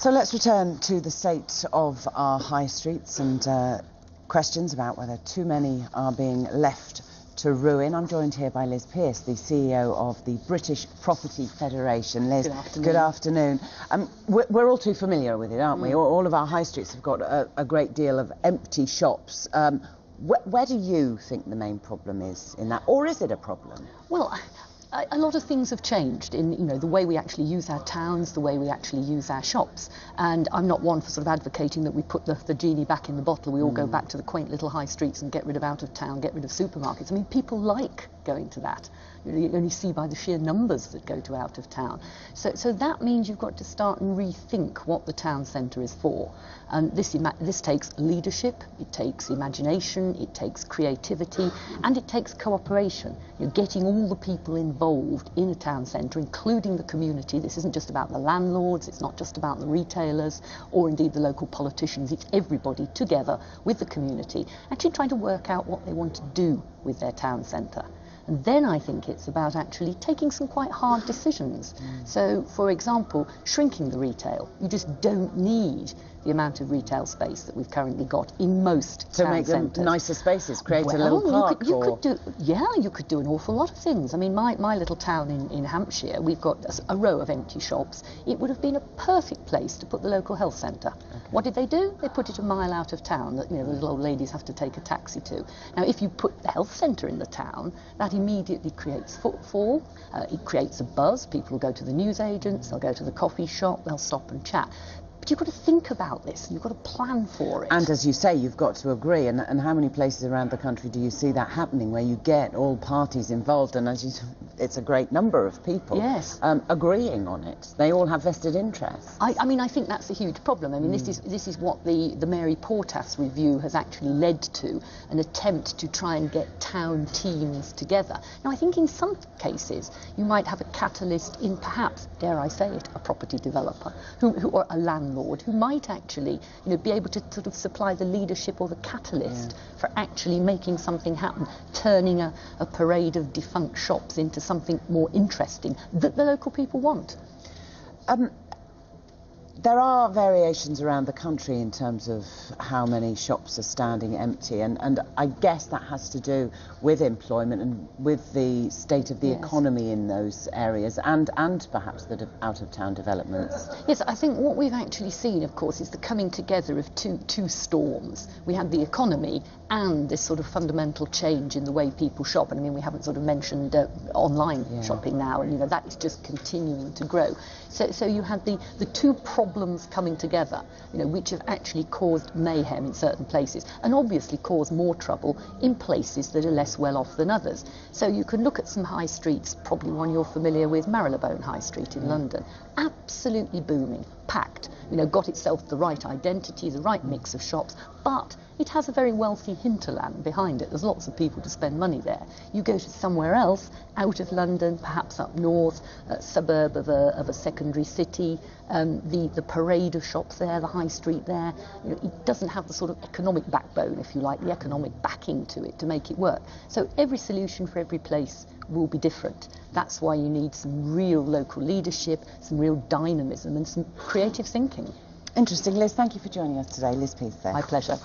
So let's return to the state of our high streets and questions about whether too many are being left to ruin. I'm joined here by Liz Pearce, the CEO of the British Property Federation. Liz, good afternoon. We're all too familiar with it, aren't we? All of our high streets have got a great deal of empty shops. Where do you think the main problem is in that, or is it a problem? Well, a lot of things have changed in the way we actually use our towns, the way we actually use our shops. And I'm not one for sort of advocating that we put the genie back in the bottle. We all go back to the quaint little high streets and get rid of out of town, get rid of supermarkets. I mean, people like going to that. You only see by the sheer numbers that go to out of town. So that means you've got to start and rethink what the town centre is for. And this takes leadership, it takes imagination, it takes creativity, and it takes cooperation. Getting all the people involved in a town centre, including the community. This isn't just about the landlords, it's not just about the retailers, or indeed the local politicians. It's everybody together with the community, actually trying to work out what they want to do with their town centre. And then I think it's about actually taking some quite hard decisions. So, for example, shrinking the retail. You just don't need the amount of retail space that we've currently got in most town centres. To make them nicer spaces, create a little park. You could do an awful lot of things. I mean, my little town in Hampshire, we've got a row of empty shops. It would have been a perfect place to put the local health centre. Okay. What did they do? They put it a mile out of town that the little old ladies have to take a taxi to. Now, if you put the health centre in the town, that immediately creates footfall. It creates a buzz. People will go to the newsagents, they'll go to the coffee shop, they'll stop and chat. But you've got to think about this, you've got to plan for it. And as you say, you've got to agree. And how many places around the country do you see that happening, where you get all parties involved, and it's a great number of people agreeing on it? They all have vested interests. I mean, I think that's a huge problem. I mean, this is what the Mary Portas review has actually led to, an attempt to try and get town teams together. Now, I think in some cases you might have a catalyst in, perhaps, dare I say it, a property developer or a landlord who might actually be able to sort of supply the leadership or the catalyst for actually making something happen, turning a parade of defunct shops into something more interesting that the local people want. There are variations around the country in terms of how many shops are standing empty, and I guess that has to do with employment and with the state of the economy in those areas, and perhaps the out-of-town developments. Yes, I think what we've actually seen, of course, is the coming together of two storms. We had the economy and this sort of fundamental change in the way people shop, and I mean, we haven't sort of mentioned online shopping now, and that is just continuing to grow. So you had the two problems coming together, which have actually caused mayhem in certain places, and obviously caused more trouble in places that are less well off than others. So you can look at some high streets, probably one you're familiar with, Marylebone High Street in London, absolutely booming, packed, got itself the right identity, the right mix of shops, but it has a very wealthy hinterland behind it. There's lots of people to spend money there. You go to somewhere else, out of London, perhaps up north, a suburb of a secondary city, the parade of shops there, the high street there, it doesn't have the sort of economic backbone, if you like, the economic backing to it to make it work. So every solution for every place will be different. That's why you need some real local leadership, some real dynamism and some creative thinking. Interesting. Liz, thank you for joining us today. Liz Pearce there. My pleasure.